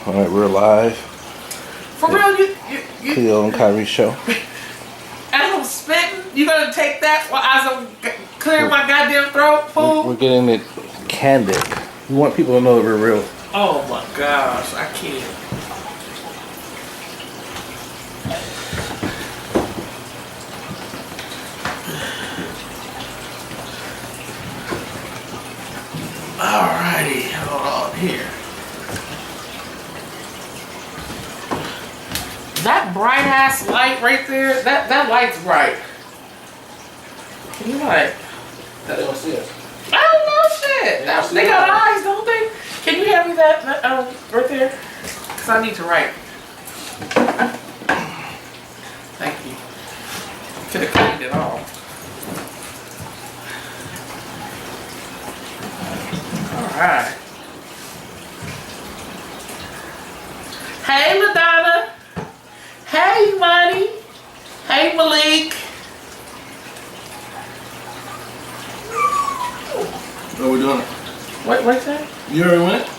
All right, we're live. For real, you Cleo and Khiry show. as I'm spitting, you gonna take that while as I'm clearing my goddamn throat, fool? We're getting it candid. We want people to know that we're real. Oh my gosh, I can't. Alrighty, hold on here. That bright ass light right there, that light's bright. Can you like? They don't see us. I don't know shit. They got eyes, don't they? Can you hand me that right there? Cause I need to write. Thank you. Could have cleaned it all. All right. Hey, LaDonna. Hey, Money. Hey, Malik. What are we doing? What's that? You already went?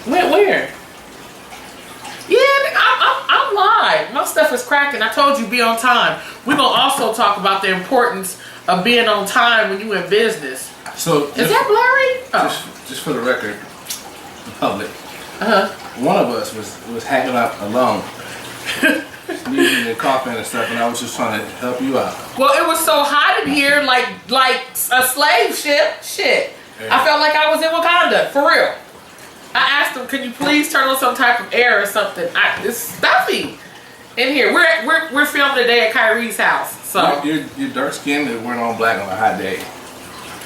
Went where? Yeah, I'm live. My stuff is cracking. I told you be on time. We're going to also talk about the importance of being on time when you're in business. So Is that blurry? Oh. Just for the record, the public. One of us was hanging out alone, sneezing and coughing and stuff, and I was just trying to help you out. Well, it was so hot in here, like a slave ship. Shit. Yeah. I felt like I was in Wakanda, for real. I asked him, "Can you please turn on some type of air or something?" It's stuffy in here. We're filming today at Kyrie's house, so You're dark skinned and wearing all black on a hot day.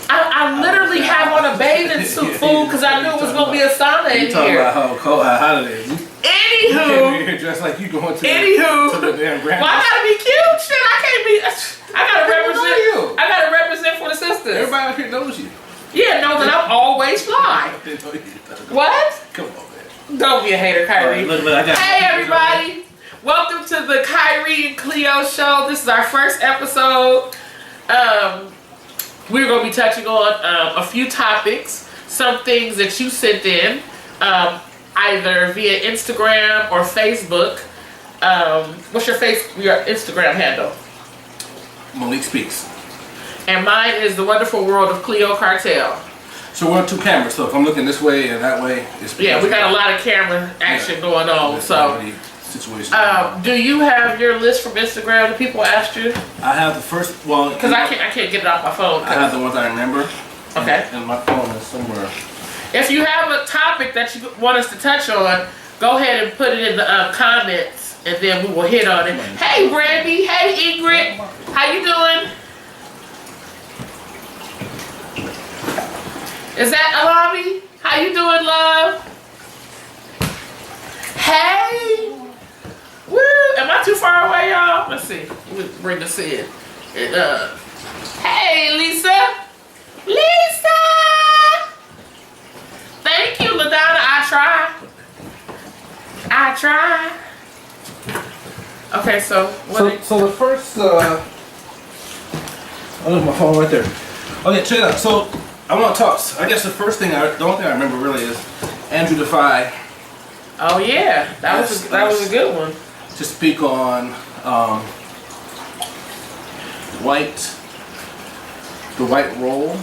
I literally have on a bathing suit, fool, because I knew it was gonna be a sauna in You talking here. about how cold, how hot it is? You came Anywho, here dressed like you going to the damn grand. well, I gotta be cute. Shit, I can't be. I gotta represent. you. I gotta represent for the sisters. Everybody up here knows you. Yeah, know that I'm always fly. They know you. What? Come on, man. Don't be a hater, Khiry. Look, I got Hey, everybody. Welcome to the Khiry and Cleo show. This is our first episode. We're going to be touching on a few topics, some things that you sent in, either via Instagram or Facebook. What's your Instagram handle? Malik Speaks. And mine is The Wonderful World of Cleo Cartel. So we're on two cameras, so if I'm looking this way and that way, it's Yeah, we got a lot of camera action going on. So, situation. do you have your list from Instagram that people asked you? I have the first one. Because I can't get it off my phone. I have the ones I remember. Okay. And my phone is somewhere. If you have a topic that you want us to touch on, go ahead and put it in the comments, and then we will hit on it. Hey, Brandy. Hey, Ingrid. How you doing? Is that Alami? How you doing, love? Hey. Woo. Am I too far away, y'all? Let's see. We'll bring this in. Hey, Lisa. Lisa. Thank you, LaDonna. I try. Okay, so So the first. Oh, there's my phone right there. Okay, check it out. So I want to talk. I guess the only thing I remember really is Andrew Defy. Oh yeah, that was a good one. To speak on the white role.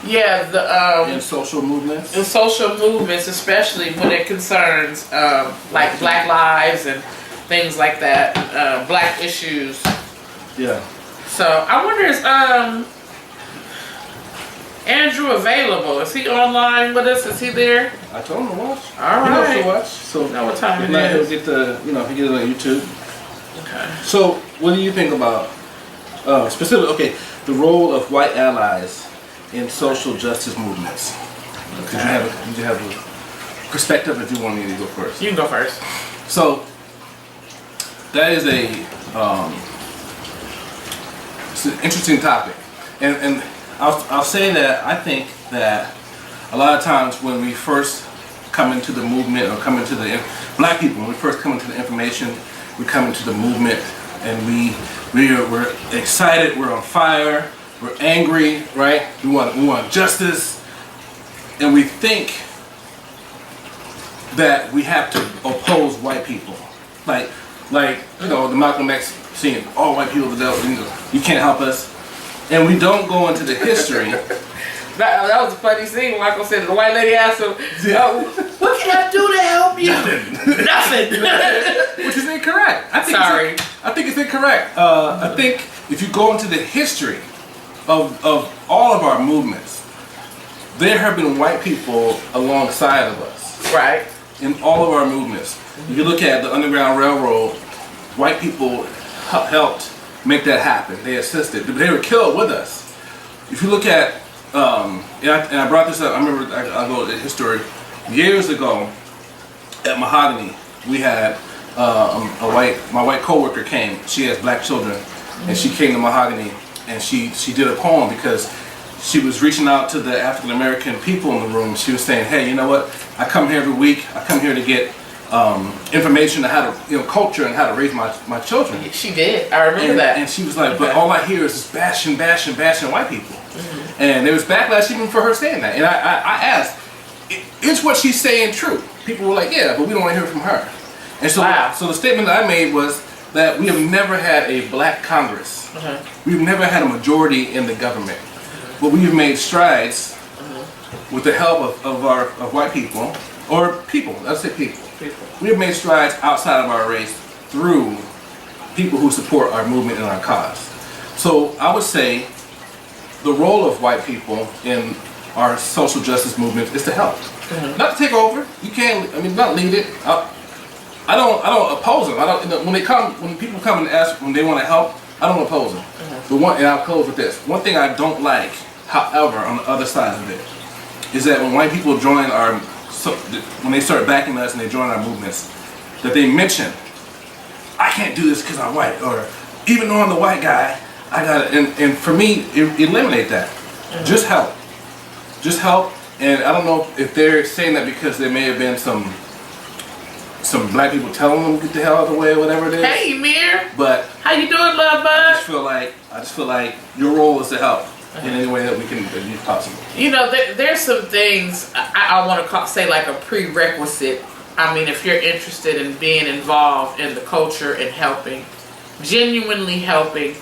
Yeah, in social movements. In social movements, especially when it concerns like Black lives and things like that, Black issues. Yeah. So I wonder, is Andrew available? Is he online with us? Is he there? I told him to watch. All right. He knows to watch. So know what time if it not, is. he'll get the if he gets it on YouTube. Okay. So what do you think about specifically? Okay, the role of white allies in social justice movements. Okay. Did you have a perspective? If you want me to go first, You can go first. So that is it's an interesting topic, and I'll say that I think that a lot of times when we first come into the movement or come into the Black people, when we first come into the information, we come into the movement, and we're excited, we're on fire, we're angry, right? We want justice, and we think that we have to oppose white people. Like the Malcolm X saying, all white people are the devil, you can't help us. And we don't go into the history. That was a funny scene when Michael said the white lady asked him, what can I do to help you? Nothing. Which is incorrect. I think it's incorrect. I think if you go into the history of all of our movements, there have been white people alongside of us. Right. In all of our movements. If you look at the Underground Railroad, white people helped make that happen. They assisted. They were killed with us. If you look at, and I brought this up, I remember I go to history, years ago at Mahogany, we had my white coworker came, she has black children, and she came to Mahogany and she did a poem because she was reaching out to the African American people in the room. She was saying, hey, you know what, I come here every week, I come here to get information on how to, culture and how to raise my children. She did. I remember that. And she was like, but all I hear is this bashing white people. Mm-hmm. And there was backlash even for her saying that. And I asked, is what she's saying true? People were like, yeah, but we don't want to hear from her. And so, so the statement that I made was that we have never had a black Congress. Mm-hmm. We've never had a majority in the government. Mm-hmm. But we have made strides with the help of white people, or people, let's say people. We have made strides outside of our race through people who support our movement and our cause. So I would say the role of white people in our social justice movement is to help, not to take over. You can't. I mean, not lead it. I don't oppose them. I don't. When people come and ask when they want to help, I don't oppose them. And I'll close with this. One thing I don't like, however, on the other side of it, is that when white people join when they start backing us and they join our movements, that they mention, I can't do this because I'm white, or even though I'm the white guy, I got it. And for me, eliminate that. Just help. Just help. And I don't know if they're saying that because there may have been some black people telling them to get the hell out of the way or whatever it is. Hey, Mir. But how you doing, love bud? I just feel like your role is to help in any way that we can be possible. There's some things I want to say like a prerequisite. I mean, if you're interested in being involved in the culture and helping, genuinely helping,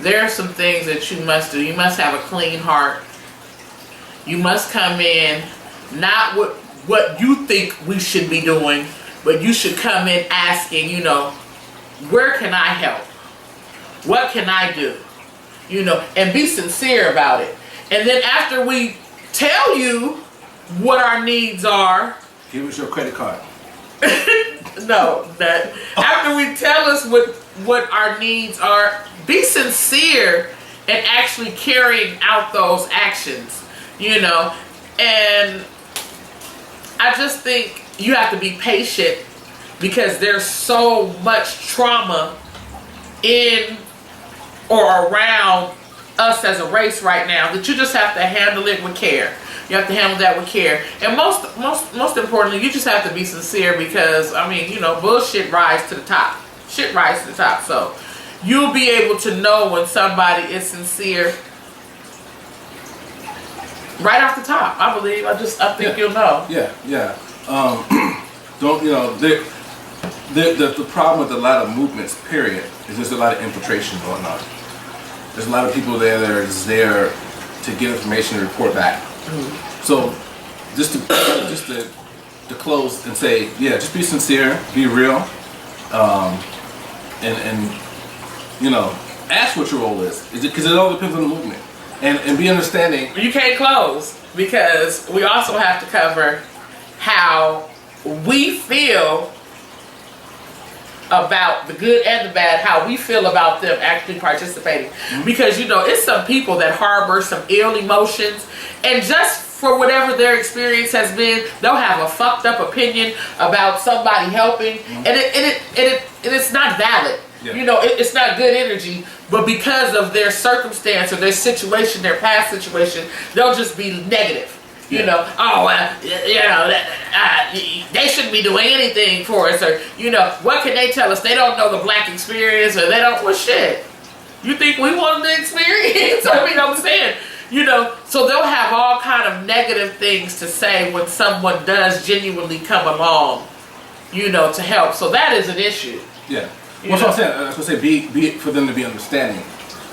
there are some things that you must do. You must have a clean heart. You must come in not with what you think we should be doing, but you should come in asking, where can I help? What can I do? And be sincere about it. And then after we tell you what our needs are, give us your credit card. After we tell us what our needs are, be sincere and actually carrying out those actions, and I just think you have to be patient because there's so much trauma in or around us as a race right now that you just have to handle it with care. You have to handle that with care. And most importantly, you just have to be sincere because, bullshit rises to the top. Shit rises to the top. So you'll be able to know when somebody is sincere right off the top. I believe. I think you'll know. Yeah. The problem with a lot of movements, period, is there's a lot of infiltration going on. There's a lot of people there that are just there to get information and report back. So just to close and say, just be sincere, be real, and ask what your role is. Because it all depends on the movement, and be understanding. You can't close because we also have to cover how we feel about the good and the bad, how we feel about them actually participating. Because it's some people that harbor some ill emotions, and just for whatever their experience has been, they'll have a fucked up opinion about somebody helping, and it's not valid. It's not good energy, but because of their circumstance or their situation, their past situation, they'll just be negative. They shouldn't be doing anything for us, or what can they tell us? They don't know the black experience, or they don't. Well, shit. You think we want the experience? I'm saying, You know, so they'll have all kind of negative things to say when someone does genuinely come along, you know, to help. So that is an issue. Yeah. Well, so I'm saying, I was gonna say, be for them to be understanding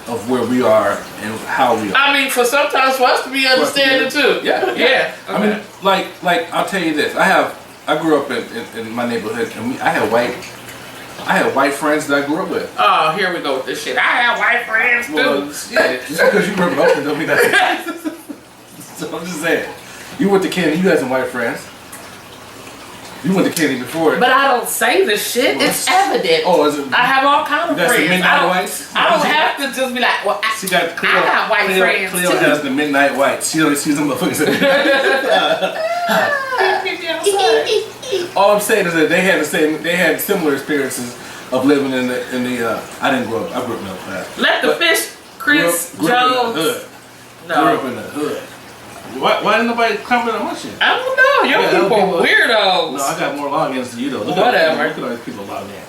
of where we are and how we are. I mean, for sometimes for us to be understanding too. Yeah. Yeah. Okay. I mean, like I'll tell you this. I grew up in my neighborhood, and I had white friends that I grew up with. Oh, here we go with this shit. I have white friends too. Well, yeah, just because you grew up in Oakland don't mean that. So I'm just saying, you went to Kennedy, you had some white friends. You went to Kennedy before. But I don't say this shit. Well, it's evident. Oh, is it? I have all kinds of friends. Midnight whites? I don't have to just be like, well, she got Cleo, I got white friends Cleo too. has the midnight whites. She only sees them motherfuckers. All I'm saying is that they had similar experiences of living in the. I didn't grow up. I grew up middle class. Let the fish, Chris grew Jones. up in the hood. No. Grew up in the hood. Why didn't nobody comment on my shit? I don't know. Your people weirdos. No, I got more logins than you though. Whatever. Look at all these people logged in.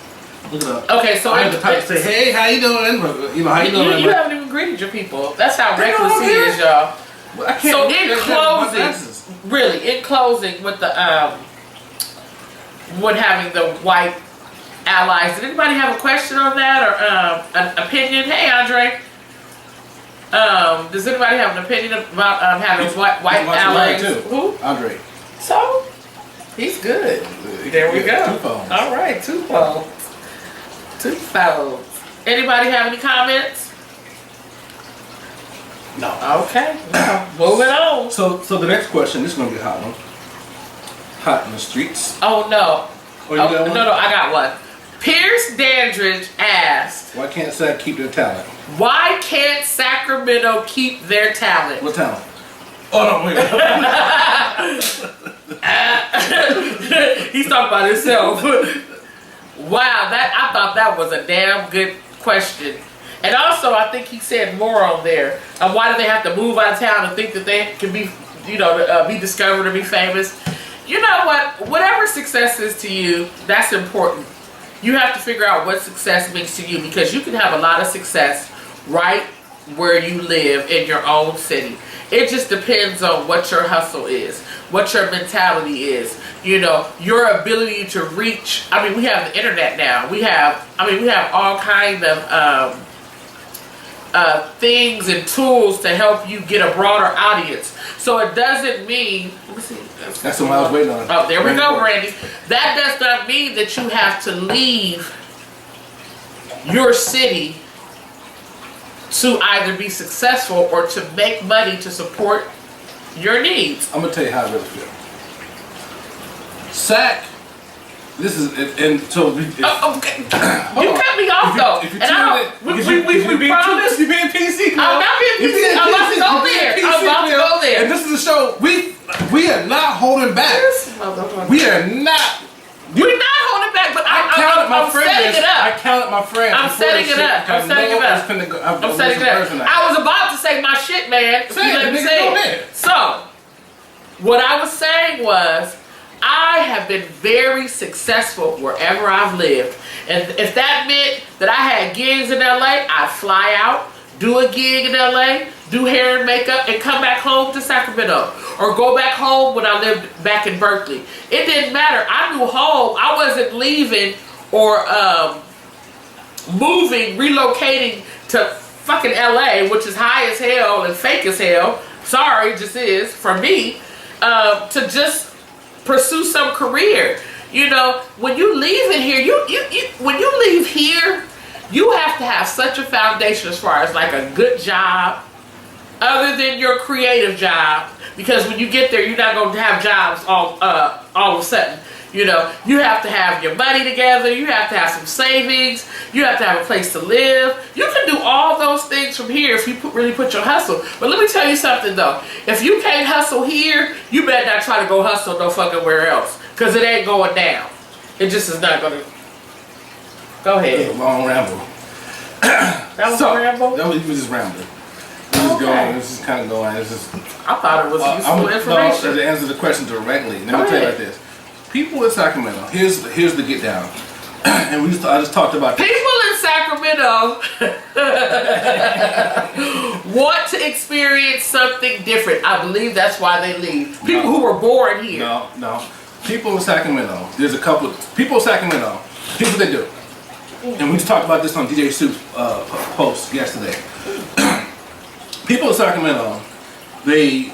Look it up. Okay, so I had to type and say, hey, how you doing? You know, how you doing? You haven't even greeted your people. That's how They reckless don't he is, y'all. Well, I can't. So They in have my closing, glasses. really, in closing with the when having the white allies, did anybody have a question on that or an opinion? Hey, Andre. Does anybody have an opinion about having white allies? Too. Who? Andre. So, he's good. There we go. 2 phones. All right, 2 phones. 2 phones. Anybody have any comments? No. Okay. No. Moving on. So the next question, this is gonna be a hot one. Hot in the streets. Oh no. Oh, you got one? No, I got one. Pierce Dandridge asked, Why can't SAC keep their talent? why can't Sacramento keep their talent? What talent? Oh no, wait. He's talking about himself. Wow, I thought that was a damn good question. And also, I think he said more on there. Why do they have to move out of town and think that they can be, be discovered or be famous? You know what? Whatever success is to you, that's important. You have to figure out what success means to you, because you can have a lot of success right where you live in your own city. It just depends on what your hustle is, what your mentality is, your ability to reach. I mean, we have the internet now. We have all kind of things and tools to help you get a broader audience. So it doesn't mean, let me see. That's what I was waiting on. Oh, there we go, Brandy. That does not mean that you have to leave your city to either be successful or to make money to support your needs. I'm gonna tell you how I really feel. SAC. This is and so. Okay. You cut me off though, and I don't. We promised. You're being PC. I'm not being PC. I'm about to go there. I'm about to go there. And this is a show. We are not holding back. We are not. We're not holding back, but I'm setting it up. I counted my friends. I'm setting it up. I'm setting it up. I'm setting it up. I was about to say my shit, man. If you let me say it. So, what I was saying was, I have been very successful wherever I've lived. And if that meant that I had gigs in LA, I'd fly out, do a gig in LA, do hair and makeup, and come back home to Sacramento. Or go back home when I lived back in Berkeley. It didn't matter. I knew home. I wasn't leaving or moving, relocating to fucking LA, which is high as hell and fake as hell. Sorry, it just is for me. To just pursue some career. When you leave in here, when you leave here, you have to have such a foundation as far as like a good job, other than your creative job, because when you get there, you're not going to have jobs all of a sudden. You have to have your money together. You have to have some savings. You have to have a place to live. You can do all those things from here if you really put your hustle. But let me tell you something though. If you can't hustle here, you better not try to go hustle no fucking where else, because it ain't going down. It just is not going to. Go ahead. Long ramble. That was a ramble? That was just rambling. Going. This is kind of going. It's just. I thought it was useful information. To answer the question directly, let me tell you like this: people in Sacramento. Here's the get down. and I just talked about this. People in Sacramento want to experience something different. I believe that's why they leave. People who were born here. No. People in Sacramento, there's a couple of people in Sacramento, here's what they do. And we just talked about this on DJ Soup's post yesterday. People in Sacramento, they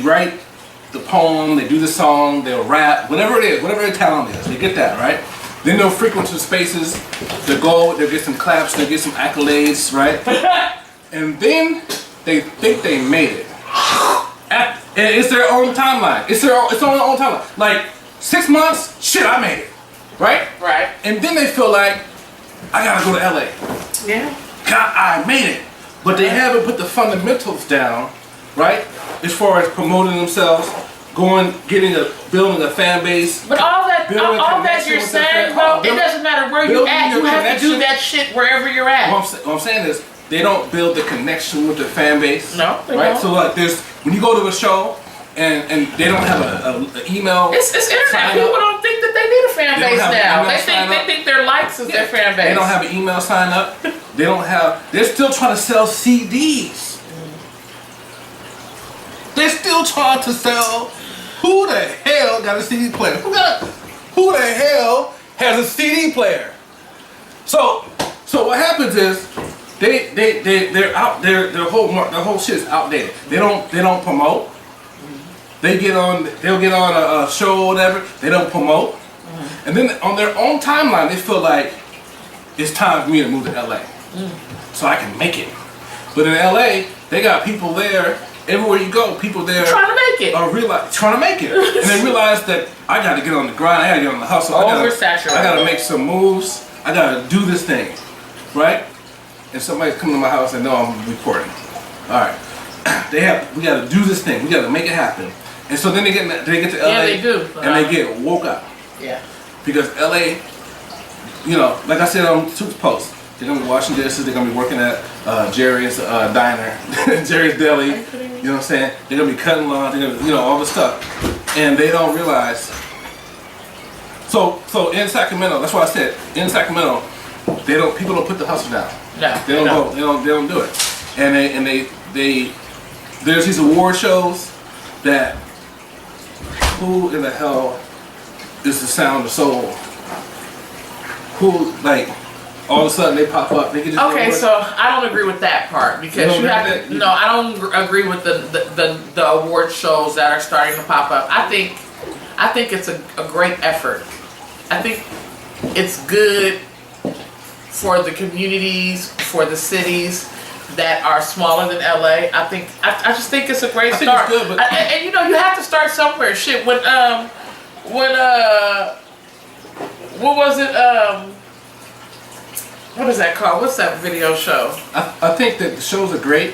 write the poem, they do the song, they'll rap, whatever it is, whatever their talent is, they get that, right? Then they'll frequent some spaces, they'll get some claps, they'll get some accolades, right? And then they think they made it. And it's their own timeline. It's on their own timeline. Like 6 months, shit, I made it, right? Right. And then they feel like, I gotta go to LA. Yeah. God, I made it. But they haven't put the fundamentals down, right? As far as promoting themselves, building a fan base. But all that you're saying, bro, it doesn't matter where you're at. You have to do that shit wherever you're at. What I'm saying is, they don't build the connection with the fan base. No, they right? don't. So like, when you go to a show and they don't have an email. It's internet. People don't think that they need a fan base now. They think their likes is their fan base. They don't have an email sign up. They're still trying to sell CDs. They're still trying to sell. Who the hell got a CD player? Who the hell has a CD player? So what happens is they're out there. Their whole shit is outdated. They don't promote. They'll get on a show or whatever. They don't promote. And then on their own timeline, they feel like it's time for me to move to LA, so I can make it. But in LA, they got people there. Everywhere you go, people there trying to make it. Are trying to make it, and they realize that I got to get on the grind. I got to get on the hustle. Oversaturated. I got to make some moves. I got to do this thing, right? And somebody's coming to my house and know I'm recording. All right, we got to do this thing. We got to make it happen. And so then they get to LA. Yeah, they do. And they get woke up. Yeah. Because LA, like I said on Soup's post, they're gonna be washing dishes. They're gonna be working at Jerry's diner, Jerry's Deli. You know what I'm saying? They're gonna be cutting lawn. They're gonna, all this stuff, and they don't realize. So in Sacramento, that's why I said in Sacramento, people don't put the hustle down. No, they don't do it. And they there's these award shows that who in the hell is the sound of soul? Who all of a sudden they pop up. They can just okay, so I don't agree with that part because you have to. No, I don't agree with the award shows that are starting to pop up. I think it's a great effort. I think it's good for the communities, for the cities that are smaller than LA. I just think it's a great start. It's good, and you have to start somewhere. Shit, what was it? What is that called? What's that video show? I think that the shows are great,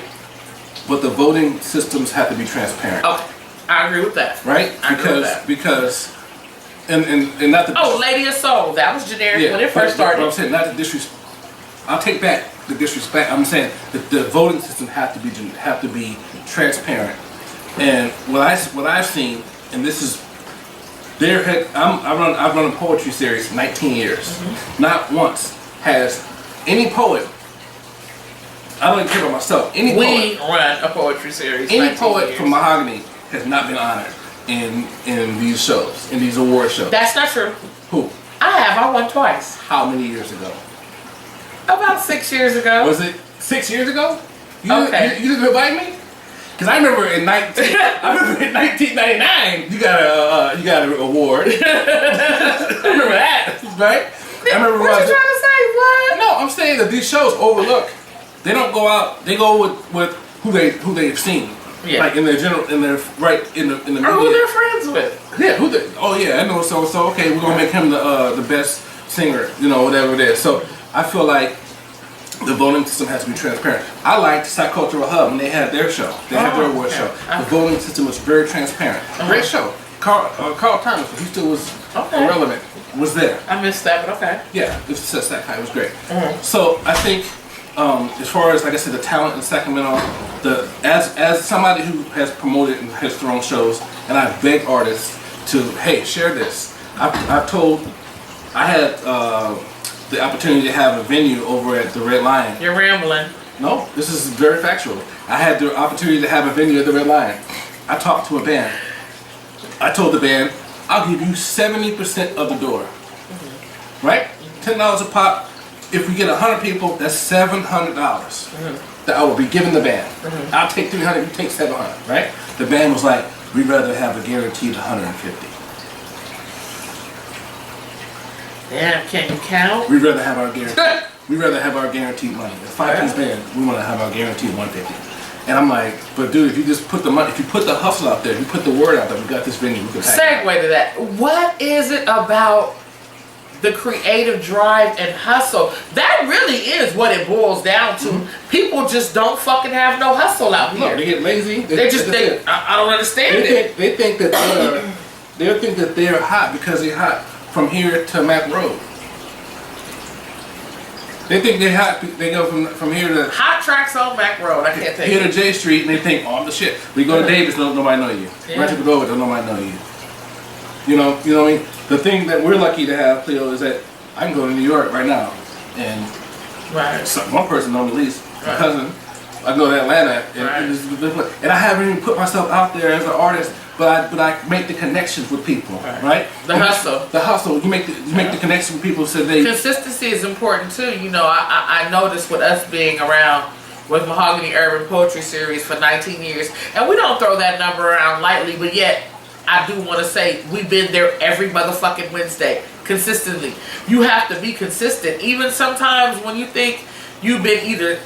but the voting systems have to be transparent. Okay, I agree with that. Right? Because and not the. Oh, Lady of Soul. That was generic when it first started. But I'm saying not the disrespect. I'll take back the disrespect. I'm saying that the voting system have to be transparent. And what I've seen, and this is I've run a poetry series 19 years. Mm-hmm. Not once has any poet. I don't even care about myself. We run a poetry series. Any poet from Mahogany has not been honored in these shows, in these award shows. That's not true. Who? I won twice. How many years ago? About 6 years ago. Was it 6 years ago? Okay. You didn't invite me? Because I remember in 1999 you got an award. I remember that, right? I remember what you trying to say? What? No, I'm saying that these shows overlook. They don't go out. They go with who they've seen. Yeah. Like in the media. Or who they're friends with. Yeah. I know. So okay, we're gonna make him the best singer. Whatever it is. So I feel like the voting system has to be transparent. I liked Psycultural Hub when they had their show. They had their award show. The voting system was very transparent. Great show. Carl Thomas, he still was irrelevant, was there. I missed that, but okay. Yeah, it's just that guy was great. Mm-hmm. So I think, as far as, like I said, the talent in Sacramento, as somebody who has promoted and has thrown shows, and I've begged artists to, hey, share this. I've told I had the opportunity to have a venue over at the Red Lion. You're rambling. No, this is very factual. I had the opportunity to have a venue at the Red Lion. I talked to a band. I told the band, I'll give you 70% of the door. Right? $10 a pop. If we get 100 people, that's $700 that I will be giving the band. I'll take 300, you take 700, right? The band was like, we'd rather have a guaranteed 150. Damn, can you count? We'd rather have our guaranteed. We'd rather have our guaranteed money. A 5-piece band, we want to have our guaranteed 150. And I'm like, but dude, if you just put the money, if you put the hustle out there, if you put the word out that we got this venue, we can pack Segue to that. What is it about the creative drive and hustle? That really is what it boils down to. People just don't fucking have no hustle out here. No, they get lazy. They just think, I don't understand it. They think that they're hot because they're hot from here to Mac Road. They think they're hot. They go from here to Hot tracks on Mac Road. I can't take here it. to J Street, and they think, oh, I'm the shit. We go to Davis, nobody know you. Yeah. Right to the Dover, don't nobody know you. You know what I mean? The thing that we're lucky to have, Cleo, is that I can go to New York right now, and one person knows me at least, my cousin. I can go to Atlanta, and I haven't even put myself out there as an artist, but I make the connections with people, right? The hustle. The hustle. You make the connection with people so they. Consistency is important too. You know, I noticed with us being around with Mahogany Urban Poetry Series for 19 years, and we don't throw that number around lightly, but yet I do want to say we've been there every motherfucking Wednesday consistently. You have to be consistent, even sometimes when you think you've been either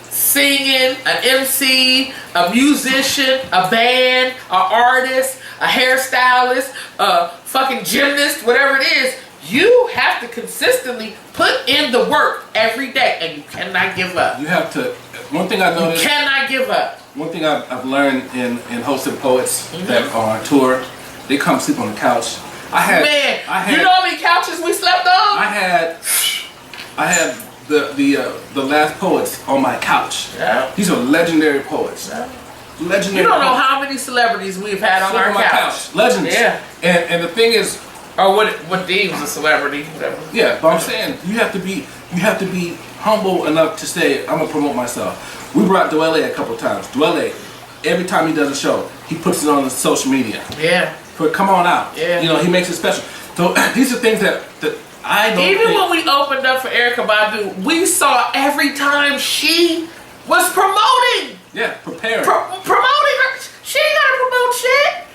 singing, an MC, a musician, a band, an artist, a hairstylist, a fucking gymnast, whatever it is. You have to consistently put in the work every day, and you cannot give up. You have to. One thing I noticed. You cannot give up. One thing I've learned in hosting poets that are on tour, they come sleep on the couch. You know how many couches we slept on? I had the last poets on my couch. Yeah. These are legendary poets. Yeah. Legendary. You don't know poets. how many celebrities we've had on Sleep our my couch. Legends. Yeah. And the thing is, or what deems a celebrity, whatever. yeah, but I'm saying you have to be humble enough to say, I'm gonna promote myself. We brought Dwelle a couple times. Dwelle, every time he does a show, he puts it on his social media. Yeah. For come on out. Yeah. You know, he makes it special. So these are things that I don't Even think. when we opened up for Erykah Badu, we saw every time she was promoting. Yeah, preparing. Promoting her. She ain't gotta promote shit.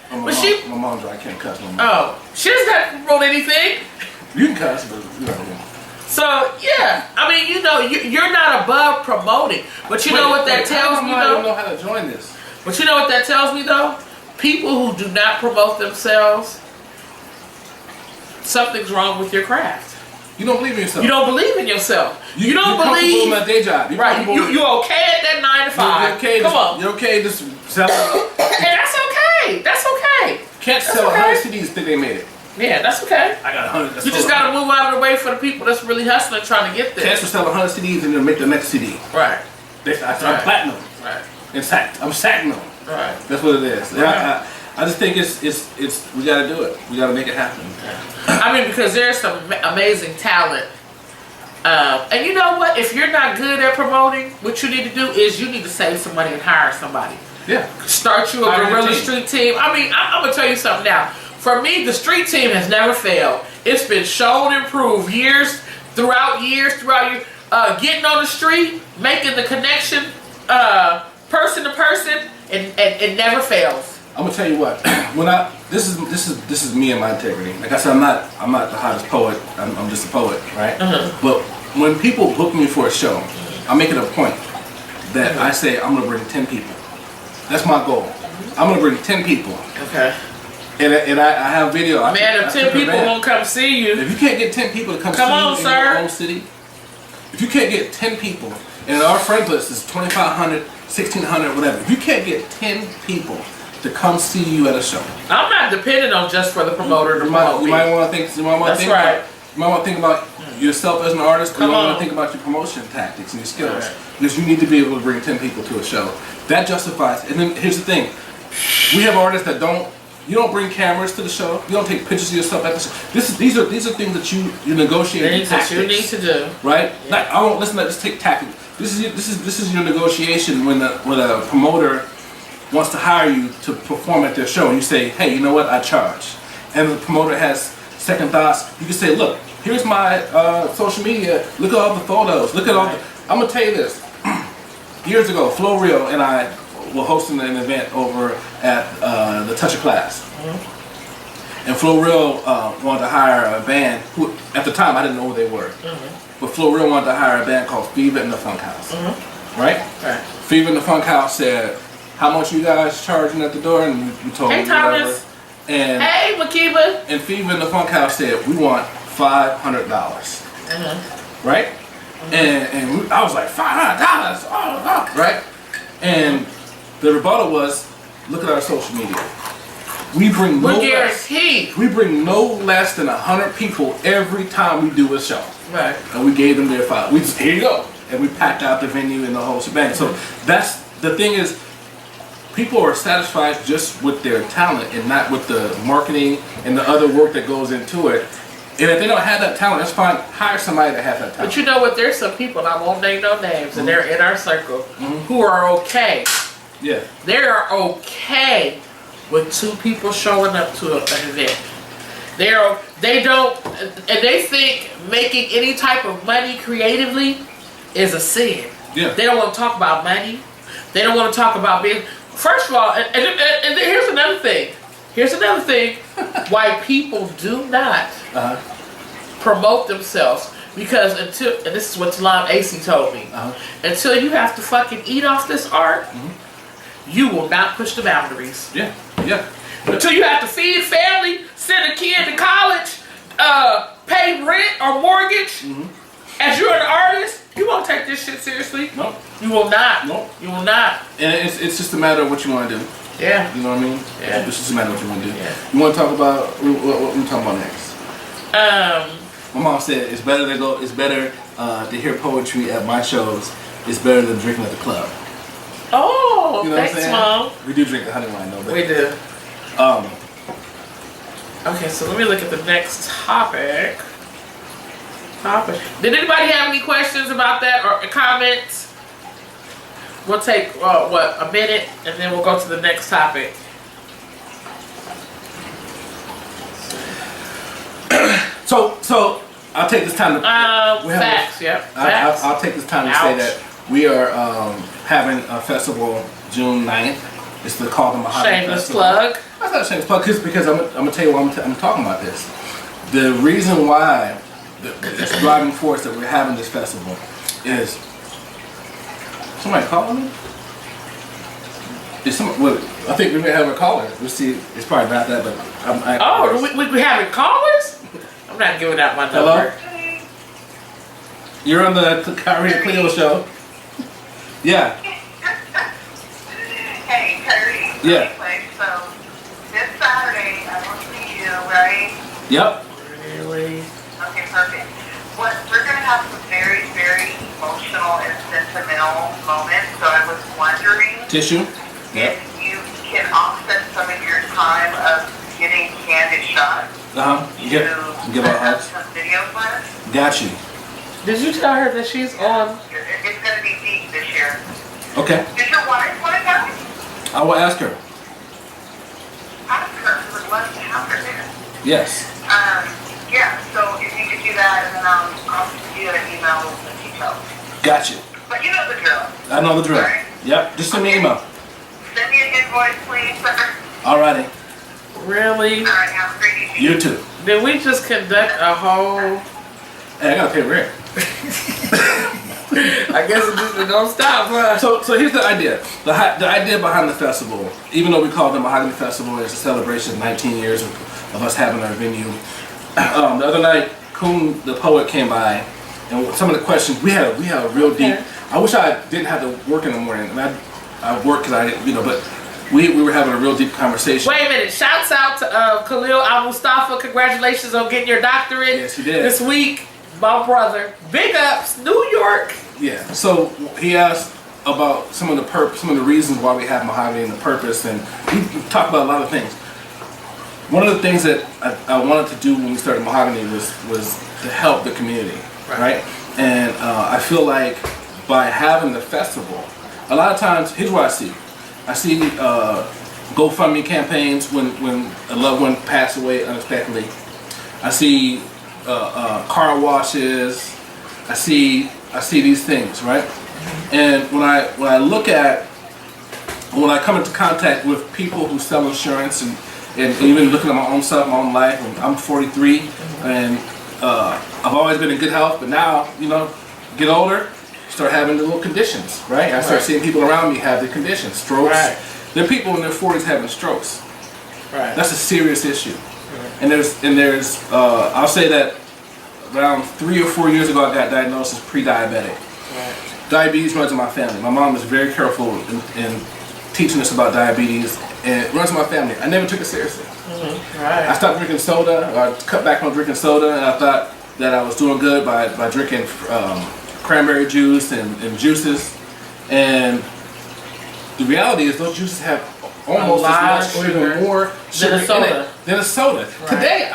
My mom's right, I can't cuss no more. Oh, she doesn't have to promote anything. You can cuss, but you know. So yeah, I mean, you know, you're not above promoting, but you know what that tells me I don't though. know how to join this. But you know what that tells me though. People who do not promote themselves, something's wrong with your craft. You don't believe in yourself. You don't believe in yourself. You don't you're believe. in my day job. Right. You okay at that 9 to 5? You're okay. Come on. You're okay. Just sell. And that's okay. That's okay. Can't sell 100 CDs. Think they made it. Yeah, that's okay. I got 100. You just gotta move out of the way for the people that's really hustling, trying to get there. Chance to sell 100 CDs and then make the next CD. Right. I'm platinum. Right. In fact, I'm platinum. Right. That's what it is. Right. I just think it's we gotta do it. We gotta make it happen. I mean, because there's some amazing talent. And you know what? If you're not good at promoting, what you need to do is you need to save some money and hire somebody. Yeah. Start you a guerrilla street team. I mean, I'm gonna tell you something now. For me, the street team has never failed. It's been shown and proved throughout years. Getting on the street, making the connection, person to person, and it never fails. I'm gonna tell you what. This is me and my integrity. Like I said, I'm not the hottest poet. I'm just a poet, right? But when people book me for a show, I make it a point that I say I'm gonna bring 10 people. That's my goal. I'm gonna bring 10 people. Okay. And I have video. If 10 people won't come see you. If you can't get 10 people to come see you in your own city, if you can't get 10 people, and our friends list is 2,500, 1,600, whatever. If you can't get 10 people to come see you at a show, I'm not dependent on just for the promoter to promote me. You might want to think. You might want to think about yourself as an artist. You might want to think about your promotion tactics and your skills, because you need to be able to bring 10 people to a show. That justifies. And then here's the thing: we have artists that don't You don't bring cameras to the show. You don't take pictures of yourself at the show. These are things that you negotiate. Things that you need to do. Right? Yeah. Like, I won't listen. Let's take tactics. This is your negotiation when a promoter wants to hire you to perform at their show, and you say, hey, you know what? I charge. And the promoter has second thoughts. You can say, look, here's my social media. Look at all the photos. Look at all. I'm gonna tell you this. Years ago, Flo Real and I were hosting an event over at the Touch of Class. Mm-hmm. And Flo Real wanted to hire a band who, at the time, I didn't know who they were. Mm-hmm. But Flo Real wanted to hire a band called Fever in the Funk House. Mm-hmm. Right? Fever in the Funk House said, how much you guys charging at the door? And we told them whatever. Thomas. And hey, Makiba. And Fever in the Funk House said, we want $500. Mm-hmm. Right? Mm-hmm. And I was like, $500? Oh, right? And the rebuttal was, look at our social media. We bring no less than 100 people every time we do a show. Right. And we gave them their file. We just, here you go. And we packed out the venue and the whole shebang. So that's the thing is, people are satisfied just with their talent and not with the marketing and the other work that goes into it. And if they don't have that talent, that's fine. Hire somebody that has that talent. But you know what? There's some people, and I won't name no names, mm-hmm. and they're in our circle, mm-hmm. who are okay. Yeah. They are okay with 2 people showing up to an event. They don't, and they think making any type of money creatively is a sin. Yeah. They don't want to talk about money. They don't want to talk about being. First of all, and here's another thing. Why people do not promote themselves, because until, and this is what Talon AC told me, until you have to fucking eat off this art, mm-hmm. you will not push the boundaries. Yeah, yeah. Until you have to feed family, send a kid to college, pay rent or mortgage, mm-hmm. as you're an artist, you won't take this shit seriously. Nope. You will not. Nope. You will not. And it's just a matter of what you want to do. Yeah. You know what I mean? Yeah. It's just a matter of what you want to do. Yeah. You want to talk about what we talking about next? My mom said it's better to hear poetry at my shows. It's better than drinking at the club. Oh, you know thanks, Mom. We do drink the honey wine though. We do. Okay, so let me look at the next topic. Did anybody have any questions about that or comments? We'll take a minute, and then we'll go to the next topic. So I'll take this time to facts. Facts. I'll take this time to say that we are having a festival June 9th. It's called the Mahogany Shameless Festival. plug. That's not a shameless plug because I'm gonna tell you why I'm talking about this. The reason why the driving force that we're having this festival is somebody calling me. I think we may have a caller. We'll see. It's probably not that, but we having callers? I'm not giving out my number. Hello? You're on the Khiry and Cleo show. Yeah. Hey, Khiry. Yeah. So this Saturday, I will see you, right? Yep. Really? Okay, perfect. We're going to have some very, very emotional and sentimental moments. So I was wondering Tissue. if you can offset some of your time of getting candid shots. Give her hugs. Some video clips. Got you. Did you tell her that she's on? It's going to be deep this year. Okay. Does your wife want to come? I will ask her. Ask her. We would love to have her there. Yes. Yeah, so if you could do that, and then I'll send you an email with the details. Got you. But you know the drill. I know the drill. Right? Yep. Just send me an email. Send me an invoice, please. Alrighty. Really? All right, have a great evening. You too. Did we just conduct a whole... Hey, I gotta pay rent. I guess it just don't stop, huh? So here's the idea. The idea behind the festival, even though we call it the Mahogany Festival, is a celebration of 19 years of us having our venue. The other night, Kuhn, the poet, came by, and some of the questions we had a real deep. I wish I didn't have to work in the morning. I mean, I work because I didn't, but we were having a real deep conversation. Wait a minute! Shouts out to Khalil Al Mustafa. Congratulations on getting your doctorate. Yes, he did this week. My brother, big ups, New York. Yeah. So he asked about some of the reasons why we have Mahogany and the purpose, and we talked about a lot of things. one of the things that I wanted to do when we started Mahogany was to help the community, right? And I feel like by having the festival, a lot of times, here's what I see. I see GoFundMe campaigns when a loved one passed away unexpectedly. I see car washes. I see these things, right? And when I look at, when I come into contact with people who sell insurance and even looking at my own stuff, my own life, and I'm 43, and I've always been in good health, but now, you know, get older, start having the little conditions, right? I start seeing people around me have the conditions, strokes. Right. There are people in their 40s having strokes. Right. That's a serious issue. Right. And there's I'll say that around 3 or 4 years ago, I got diagnosed as pre-diabetic. Right. Diabetes runs in my family. My mom was very careful in teaching us about diabetes, and it runs in my family. I never took it seriously. Right. I stopped drinking soda, or I cut back on drinking soda, and I thought that I was doing good by drinking cranberry juice and juices. And the reality is those juices have almost as much or even more sugar in it than a soda. Right. Today,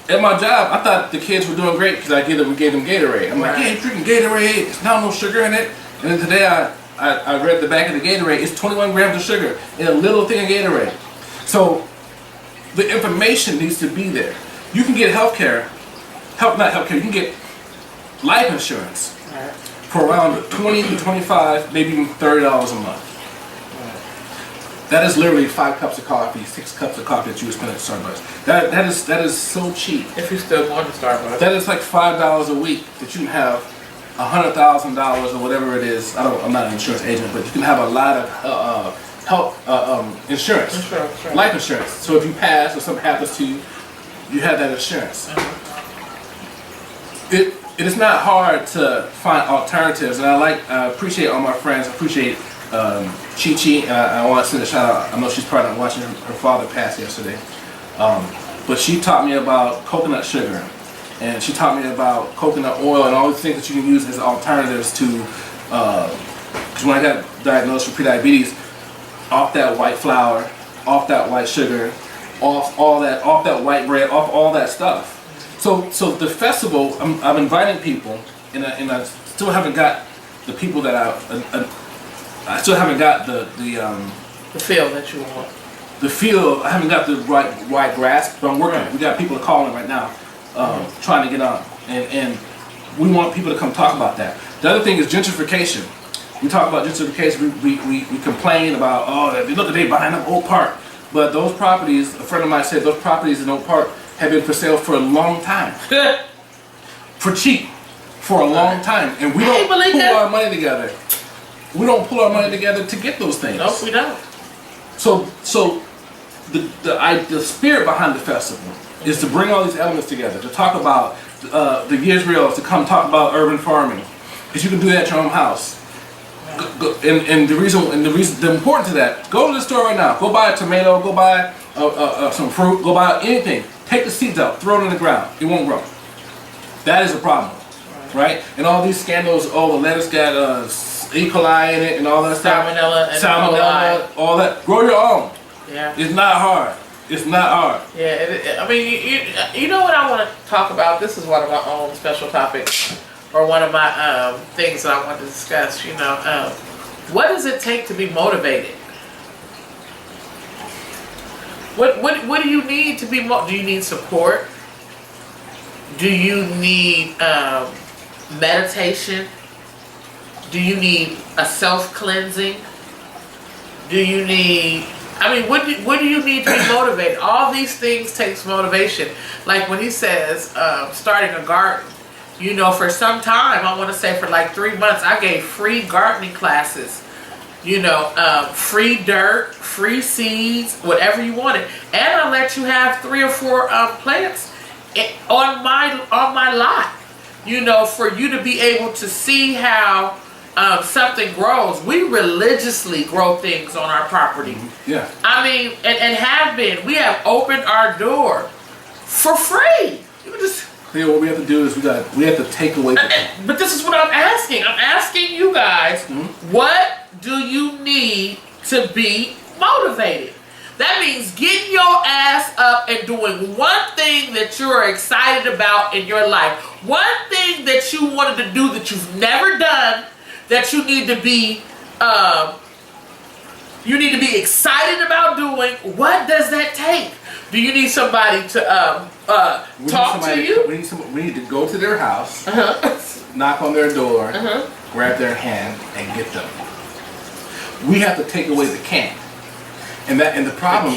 at my job, I thought the kids were doing great because we gave them Gatorade. I'm like, yeah, you're drinking Gatorade, there's not no sugar in it. And then today I read the back of the Gatorade, it's 21 grams of sugar in a little thing of Gatorade. So the information needs to be there. You can get you can get life insurance for around 20 to 25, maybe even $30 a month. That is literally 5 cups of coffee, 6 cups of coffee that you would spend at Starbucks. That is so cheap. If you still going to Starbucks. That is like $5 a week that you can have $100,000 or whatever it is. I'm not an insurance agent, but you can have a lot of health insurance, life insurance. So if you pass or something happens to you, you have that insurance. It is not hard to find alternatives, and I appreciate all my friends. I appreciate Chi-Chi. I want to send a shout out. I know she's probably not watching. Her father passed yesterday, but she taught me about coconut sugar, and she taught me about coconut oil and all the things that you can use as alternatives to. Because when I got diagnosed with prediabetes, off that white flour, off that white sugar, off that white bread, off all that stuff. So the festival, I'm inviting people, and I still haven't got the people that I still haven't got the feel that you want. The feel, I haven't got the right grasp, but I'm working. Right. We got people calling right now, trying to get on, and we want people to come talk about that. The other thing is gentrification. We talk about gentrification. We complain about, oh, look, they buying up Oak Park, but those properties. A friend of mine said those properties in Oak Park have been for sale for a long time, for cheap, for a long time, and we don't pull our money together. We don't pull our money together to get those things. No, we don't. So the spirit behind the festival is to bring all these elements together, to talk about the Israels, to come talk about urban farming, because you can do that at your own house. And the importance of that, go to the store right now. Go buy a tomato. Go buy some fruit. Go buy anything. Take the seeds out. Throw it in the ground. It won't grow. That is a problem, right? And all these scandals. Oh, the lettuce got E. coli in it and all that stuff. Salmonella, all that. Grow your own. Yeah. It's not hard. It's not hard. Yeah. I mean, you know what I want to talk about? This is one of my own special topics, or one of my things that I want to discuss. You know, what does it take to be motivated? What do you need to be do you need support? Do you need meditation? Do you need a self-cleansing? Do you need, what do you need to be motivated? All these things takes motivation. Like when he says starting a garden, you know, for some time, I want to say for like 3 months, I gave free gardening classes. You know, free dirt, free seeds, whatever you wanted, and I let you have 3 or 4 plants on my lot. You know, for you to be able to see how something grows. We religiously grow things on our property. Yeah. I mean, and have been. We have opened our door for free. You can just. Cleo, what we have to do is we have to take away. But this is what I'm asking. I'm asking you guys, what do you need to be motivated? That means getting your ass up up and doing one thing that you're excited about in your life. One thing that you wanted to do that you've never done, that you need to be excited about doing. What does that take? Do you need somebody to talk to you? We need to go to their house, knock on their door, grab their hand, and get them. We have to take away the can't. And the problem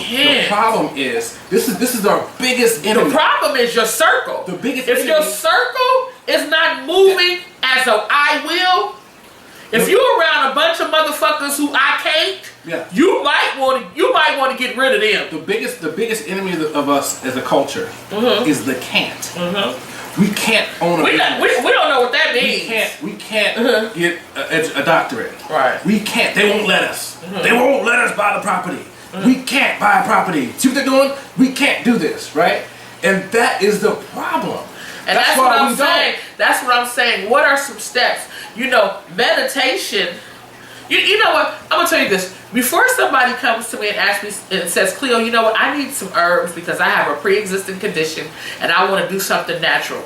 is this is our biggest enemy. The problem is your circle. The biggest if enemy. your circle is not moving as a I will, if you're around a bunch of motherfuckers who I can't, you might want to get rid of them. The biggest enemy of us as a culture is the can't. We can't own a business. We don't know what that means. We can't get a doctorate. Right. We can't. They won't let us. They won't let us buy the property. We can't buy a property. See what they're doing? We can't do this, right? And that is the problem. And that's what I'm saying. That's what I'm saying. What are some steps? Meditation. You know what? I'm gonna tell you this. Before somebody comes to me and asks me and says, Cleo, you know what? I need some herbs because I have a pre-existing condition and I want to do something natural.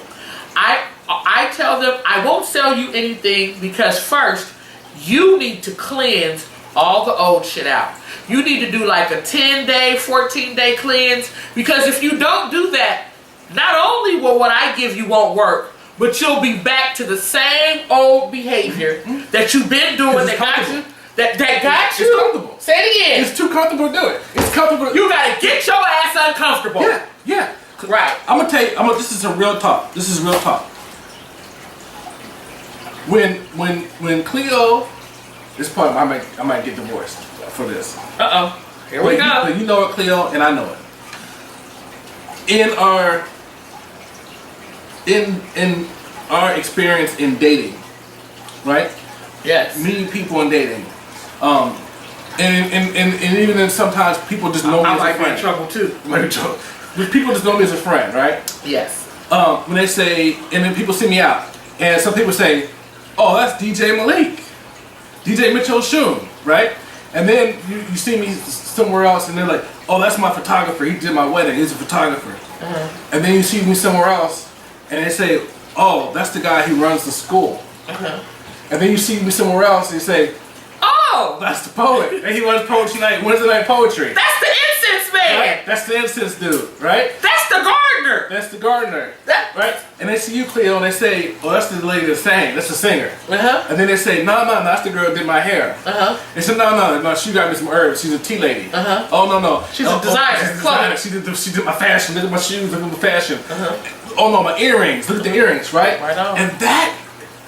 I tell them I won't sell you anything because first you need to cleanse all the old shit out. You need to do like a 10-day, 14-day cleanse, because if you don't do that, not only will what I give you won't work, but you'll be back to the same old behavior that you've been doing that got you. That got you. It's comfortable. Say it again. It's too comfortable to do it. It's comfortable. You gotta get your ass uncomfortable. Yeah. Right. I'm gonna tell you. This is a real talk. This is real talk. When Cleo, this part I might get divorced for this. Here we go. But you know it, Cleo, and I know it. In our experience in dating, right? Yes. Meeting people and dating, and even then sometimes people just know me as a friend. I might be in trouble too. But people just know me as a friend, right? Yes. When they say, and then people see me out, and some people say, "Oh, that's DJ Malik, DJ Mitchell Shun," right? And then you see me somewhere else, and they're like, "Oh, that's my photographer. He did my wedding. He's a photographer." And then you see me somewhere else, and they say, "Oh, that's the guy who runs the school." And then you see me somewhere else, and you say, "Oh, that's the poet. And he runs poetry night, Wednesday night poetry." That's the incense man. Right? That's the incense dude, right? That's the gardener. That's the gardener, right? And they see you, Cleo, and they say, "Oh, that's the lady that sang. That's the singer." And then they say, "No, that's the girl that did my hair." They said, "No, she got me some herbs. She's a tea lady." "Oh, no. She's a designer. She's a designer. She did my fashion. Look at my shoes. Look at my fashion. Oh no, my earrings. Look at the earrings, right?" Right on. And that,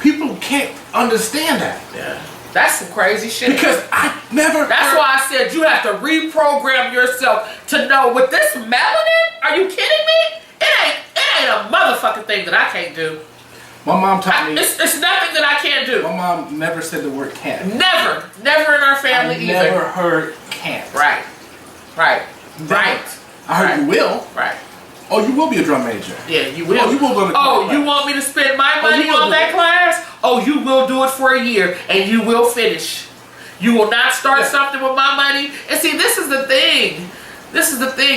people can't understand that. Yeah. That's some crazy shit. Because I never. That's why I said you have to reprogram yourself to know with this melanin. Are you kidding me? It ain't a motherfucking thing that I can't do. My mom taught me. It's nothing that I can't do. My mom never said the word can't. Never in our family either. Never heard can't. Right. I heard you will. Right. Oh, you will be a drum major. Yeah, you will. Oh, you will go to class. You want me to spend my money on that class? Oh, you will do it for a year and you will finish. You will not start something with my money. And see, this is the thing.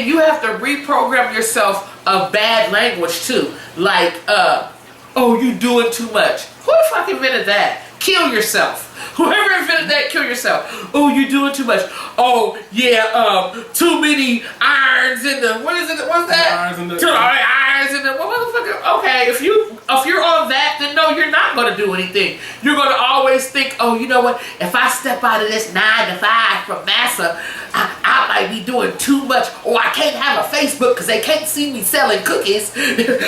You have to reprogram yourself of bad language too. Like, oh, you doing too much. Who the fuck invented that? Kill yourself. Whoever invented that, kill yourself. Oh, you're doing too much. Oh, yeah, too many irons in the, what is it? What's that? Irons in the motherfucker. Okay, if you're on that, then no, you're not going to do anything. You're going to always think, oh, you know what? If I step out of this 9 to 5 from NASA, I might be doing too much. Or I can't have a Facebook because they can't see me selling cookies.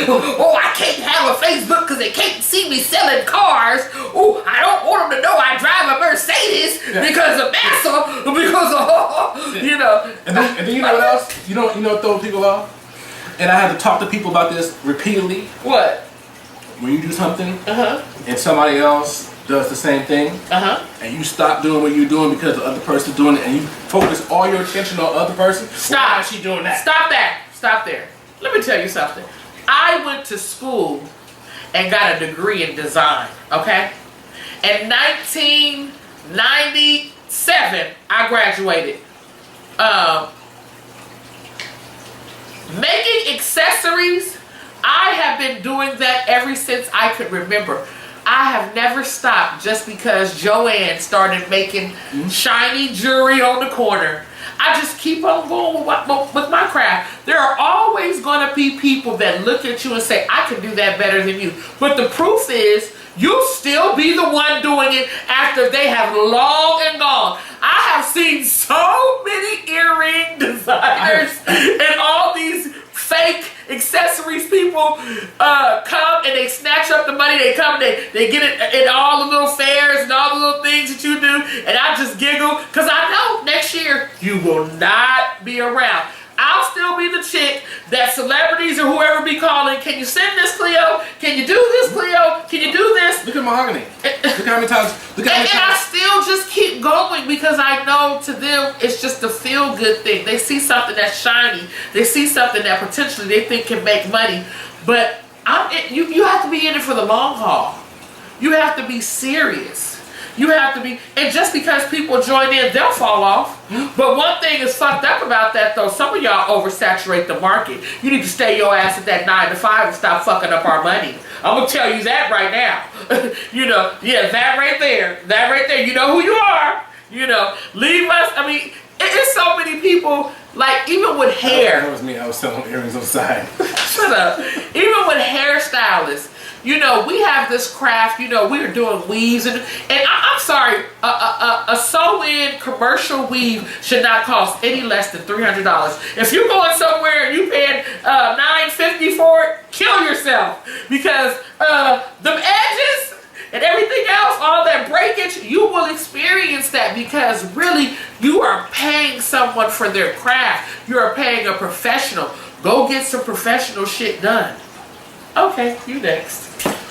Oh, I can't have a Facebook because they can't see me selling cars. Oh, I don't want them to know I drive a Mercedes because of NASA, because of, you know. And then you know what else? You know throw people off? And I had to talk to people about this repeatedly. What? When you do something and somebody else does the same thing, and you stop doing what you're doing because the other person's doing it, and you focus all your attention on the other person. Stop. Why is she doing that? Stop that. Stop there. Let me tell you something. I went to school and got a degree in design, okay? In 1997, I graduated. Making accessories, I have been doing that ever since I could remember. I have never stopped just because Joanne started making shiny jewelry on the corner. I just keep on going with my craft. There are always going to be people that look at you and say, I can do that better than you. But the proof is, you'll still be the one doing it after they have long and gone. I have seen so many earring designers and all these fake accessories people come and they snatch up the money. They come and they get it in all the little fairs and all the little things that you do. And I just giggle because I know next year you will not be around. I'll still be the chick that celebrities or whoever be calling, can you send this, Cleo? Can you do this, Cleo? Can you do this? Look at mahogany. Look how many times. Look how many times. And I still just keep going because I know to them it's just a feel-good thing. They see something that's shiny. They see something that potentially they think can make money. But you have to be in it for the long haul. You have to be serious. You have to be, and just because people join in, they'll fall off. But one thing is fucked up about that though, some of y'all oversaturate the market. You need to stay your ass at that 9 to 5 and stop fucking up our money. I'm gonna tell you that right now. You know, yeah, that right there, you know who you are. You know, leave us, I mean, it's so many people, like even with hair. That was me, I was selling earrings on the side. Shut up. Even with hairstylists. You know, we have this craft, you know, we are doing weaves and I'm sorry, a sew-in commercial weave should not cost any less than $300. If you're going somewhere and you paying $9.50 for it, kill yourself. Because the edges and everything else, all that breakage, you will experience that because really you are paying someone for their craft. You are paying a professional. Go get some professional shit done. Okay, you next.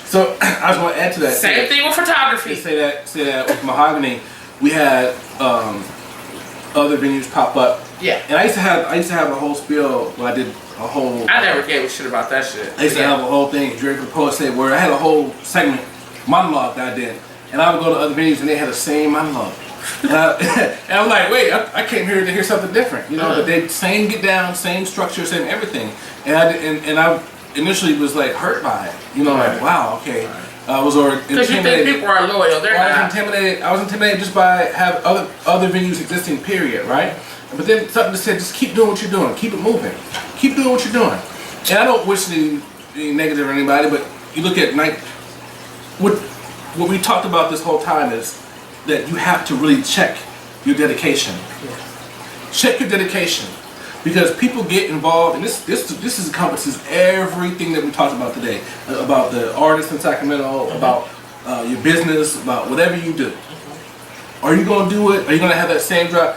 So I just want to add to that. Same thing with photography. Say that with mahogany, we had other venues pop up. Yeah. And I used to have a whole spiel when I did a whole. I never gave a shit about that shit. I used to have a whole thing, Drake the Poet Say where I had a whole segment monologue that I did, and I would go to other venues and they had the same monologue. And I'm like, wait, I came here to hear something different, you know. But they same get down, same structure, same everything, and I initially was like hurt by it, you know, like wow, okay. I was already intimidated. Because you think people are loyal, they're not. I was intimidated just by have other venues existing, period, right? But then something that said, just keep doing what you're doing, keep it moving, keep doing what you're doing. And I don't wish any negative or anybody, but you look at what we talked about this whole time is that you have to really check your dedication. Check your dedication. Because people get involved, and this encompasses everything that we talked about today, about the artists in Sacramento, about your business, about whatever you do. Are you going to do it? Are you going to have that same drive?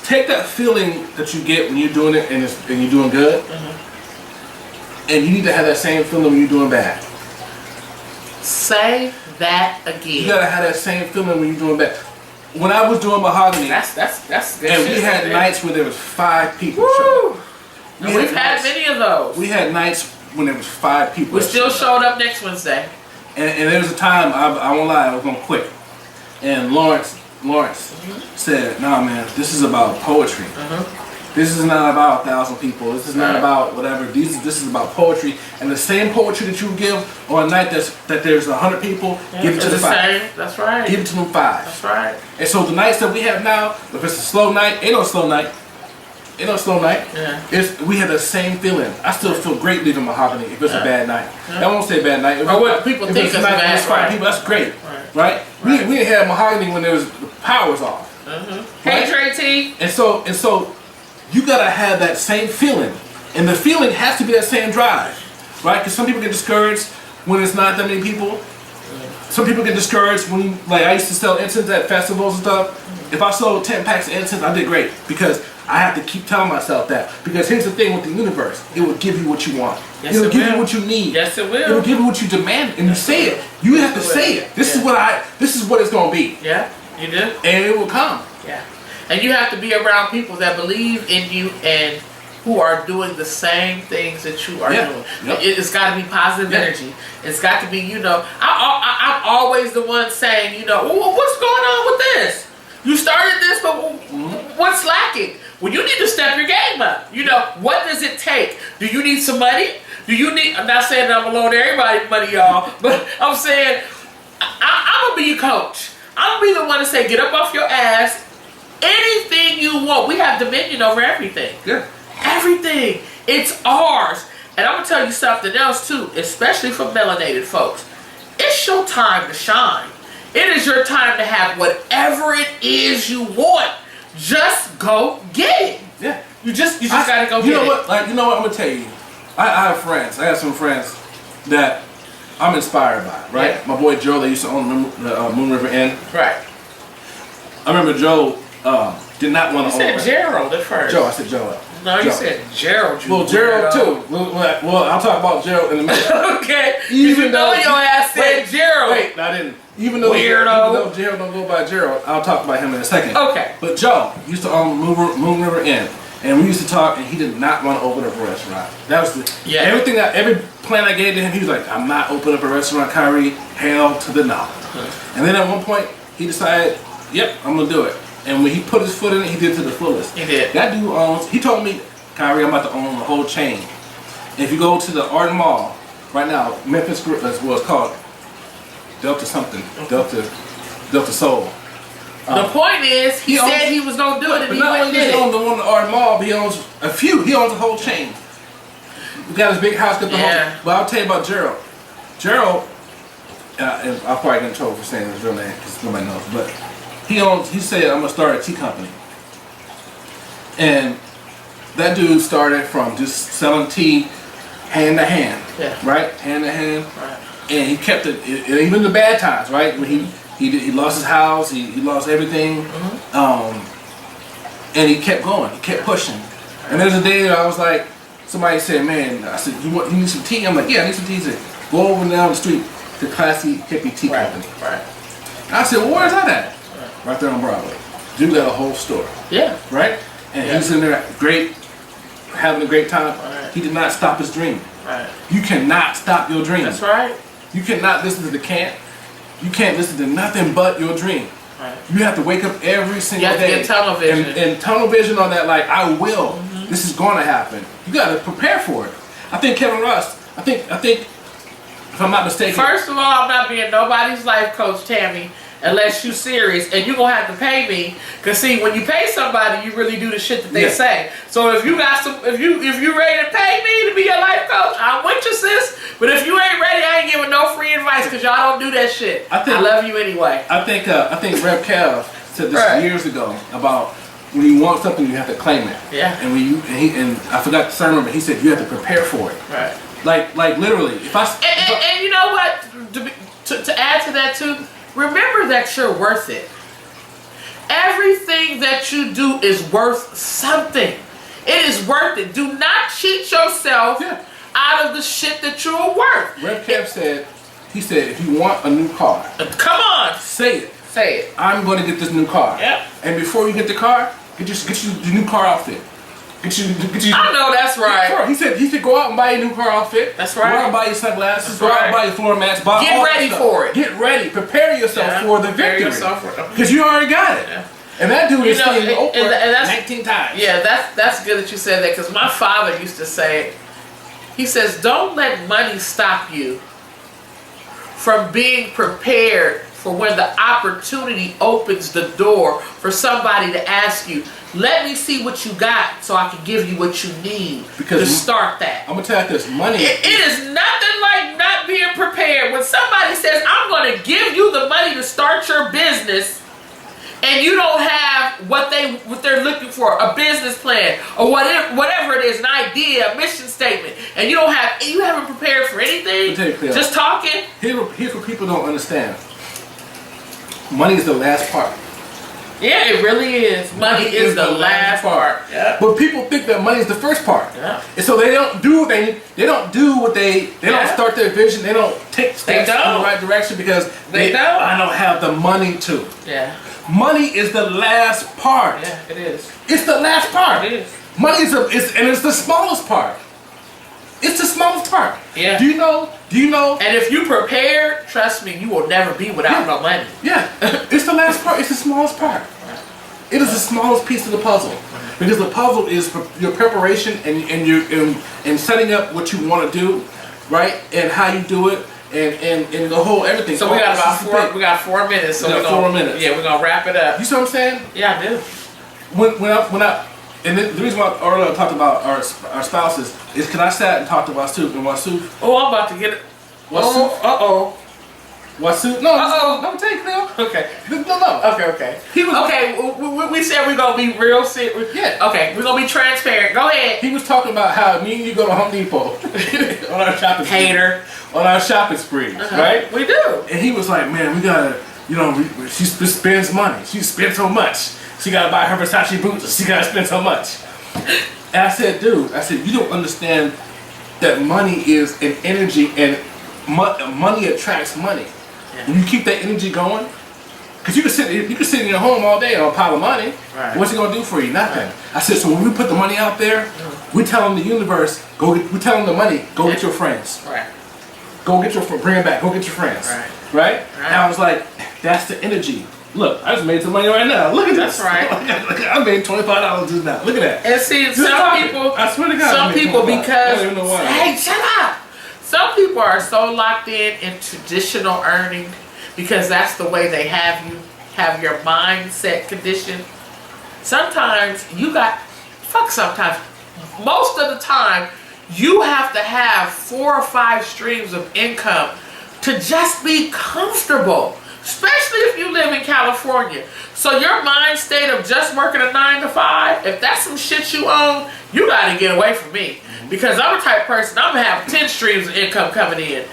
Take that feeling that you get when you're doing it and you're doing good, and you need to have that same feeling when you're doing bad. Say that again. You got to have that same feeling when you're doing bad. When I was doing mahogany, that's and we had nights where there was 5 people. We've had many of those. We had nights when there was 5 people. We still showed up next Wednesday. And there was a time, I won't lie, I was gonna quit. And Lawrence said, "Nah, man, this is about poetry. This is not about 1,000 people. This is not about whatever. This is about poetry. And the same poetry that you give on a night that there's 100 people, give it to the 5. That's right. Give it to them 5. That's right. And so the nights that we have now, if it's a slow night, ain't no slow night. Ain't no slow night. Yeah. We have the same feeling. I still feel great leaving mahogany if it's a bad night. I won't say bad night. Or what people think is bad. It's 5 people. That's great. Right? We didn't have mahogany when the power was off. Hey, Trey T. And so you gotta have that same feeling, and the feeling has to be that same drive, right? Because some people get discouraged when it's not that many people. Some people get discouraged when, like, I used to sell incense at festivals and stuff. If I sold 10 packs of incense, I did great because I have to keep telling myself that. Because here's the thing with the universe: it will give you what you want. Yes, it will give you what you need. Yes, it will. It will give you what you demand, and you say it. You have to say it. This is what it's gonna be. Yeah, you do. And it will come. Yeah. And you have to be around people that believe in you and who are doing the same things that you are doing. Yep. It's got to be positive energy. It's got to be, you know, I'm always the one saying, you know, well, what's going on with this? You started this, but what's lacking? well, you need to step your game up. You know, what does it take? Do you need some money? Do you need, I'm not saying that I'm gonna loan everybody money, y'all, but I'm saying, I'm gonna be your coach. I'm gonna be the one to say, get up off your ass. Anything you want. We have dominion over everything. Yeah. Everything. It's ours. And I'm gonna tell you something else too, especially for melanated folks. It's your time to shine. It is your time to have whatever it is you want. Just go get it. Yeah. You just gotta go get it. You know what? Like, you know what? I'm gonna tell you. I have friends. I have some friends that I'm inspired by. Right. Yeah. My boy Joe, that used to own the Moon River Inn. Right. I remember Joe did not want to own. You said Gerald at first. Joe. I said Joe. No, you said Gerald. Well, Gerald too. Well, I'll talk about Gerald in a minute. Okay. Even though your ass said Gerald. Wait, I didn't. Even though Gerald don't go by Gerald, I'll talk about him in a second. Okay. But Joe used to own Moon River Inn, and we used to talk, and he did not want to open up a restaurant. That was every plan I gave to him. He was like, "I'm not opening up a restaurant, Khiry. Hell to the no." And then at one point, he decided, "Yep, I'm gonna do it." And when he put his foot in it, he did it to the fullest. He did. That dude owns. He told me, "Khiry, I'm about to own the whole chain." If you go to the Art Mall right now, Memphis, what's called Delta something, Delta Soul. The point is, he said he was gonna do it, and he went and did it. He owns the one in the Art Mall, but he owns a few. He owns the whole chain. He got his big house, got the whole. But I'll tell you about Gerald. Gerald, and I'll probably get in trouble for saying his real name because nobody knows, but he said, "I'm gonna start a tea company," and that dude started from just selling tea hand to hand, right, hand to hand, right. And he kept it, even the bad times, right? When he lost his house, he lost everything, and he kept going, he kept pushing. And there's a day that I was like, somebody said, "Man," I said, you need some tea?" I'm like, "Yeah, I need some tea." He said, "Go over down the street to Classy Hippie Tea Company." Right. And I said, "Well, where's that at?" Right there on Broadway. Dude got a whole store. Yeah. Right? And he's in there having a great time. Right. He did not stop his dream. Right. You cannot stop your dream. That's right. You cannot listen to the can't. You can't listen to nothing but your dream. Right. You have to wake up every single day. You have to get tunnel vision. And tunnel vision on that, like, I will. This is going to happen. You got to prepare for it. I think Kevin Russ, I think, if I'm not mistaken. First of all, I'm not being nobody's life coach, Tammy, unless you serious, and you're gonna have to pay me. Cause see, when you pay somebody, you really do the shit that they say. So if you got if you ready to pay me to be your life coach, I'm with you, sis. But if you ain't ready, I ain't giving no free advice, cause y'all don't do that shit. I love you anyway. I think Rev Kev said this years ago about when you want something, you have to claim it. Yeah. And when and I forgot the sermon, but he said you have to prepare for it. Right. Like literally, and you know what? To add to that too. Remember that you're worth it. Everything that you do is worth something. It is worth it. Do not cheat yourself out of the shit that you're worth. Rev Kev said, if you want a new car, come on, say it. Say it. I'm going to get this new car. Yep. And before you get the car, get your new car outfit. Get you. I know that's right. He said, go out and buy a new car outfit. That's right. Go out and buy your sunglasses. Go out and buy your floor mats. Buy Get ready for it. Get ready. Prepare yourself for the victory. Because you already got it. Yeah. And that dude is saying Oprah 19 times. Yeah, that's good that you said that, because my father used to say, he says, don't let money stop you from being prepared for when the opportunity opens the door for somebody to ask you, let me see what you got so I can give you what you need to start that. I'm going to tell you this, money. It is nothing like not being prepared. When somebody says, I'm going to give you the money to start your business, and you don't have what they're looking for, a business plan or whatever it is, an idea, a mission statement, and you haven't prepared for anything, just talking. Here's what people don't understand. Money is the last part. Yeah, it really is. Money is the last part. Yeah. But people think that money is the first part. Yeah. And so they don't start their vision, they don't take steps in the right direction because I don't have the money to. Yeah. Money is the last part. Yeah, it is. It's the last part. It is. Money is it's the smallest part. It's the smallest part. Yeah. Do you know? And if you prepare, trust me, you will never be without no money. Yeah. It's the last part. It's the smallest part. It is the smallest piece of the puzzle. Because the puzzle is your preparation and setting up what you want to do, right? And how you do it, and the whole everything. So we got about 4 minutes. So we're gonna 4 minutes. Yeah, we're gonna wrap it up. You see what I'm saying? Yeah, I do. When I and the reason why earlier I talked about our spouses is because I sat and talked about Sue and Wasu. Oh, I'm about to get it. Wasu? Wasu? No, don't take Cleo. Okay. No. Okay. We said we're gonna be real serious. Yeah. Okay, we're gonna be transparent. Go ahead. He was talking about how me and you go to Home Depot on our shopping spree. Hater. On our shopping spree, right? We do. And he was like, man, we gotta, she spends money. She spends so much. She gotta buy her Versace boots. She gotta spend so much. And I said, dude, you don't understand that money is an energy, and money attracts money. Yeah. When you keep that energy going, because you can sit in your home all day on a pile of money. Right. What's it gonna do for you? Nothing. Right. I said, so when we put the money out there, we tell the universe, we tell the money, go get your friends. Right. Go get bring it back. Go get your friends. Right. And I was like, that's the energy. Look, I just made some money right now. Look at this. That's right. I made $25 just now. Look at that. And see, some people, I swear to God, some people because I don't even know why. Hey, shut up. Some people are so locked in traditional earning because that's the way they have your mindset conditioned. Sometimes sometimes, most of the time, you have to have 4 or 5 streams of income to just be comfortable, especially if you live in California. So your mind state of just working a 9 to 5, if that's some shit you own, you gotta get away from me. Because I'm the type of person, I'm gonna have 10 streams of income coming in.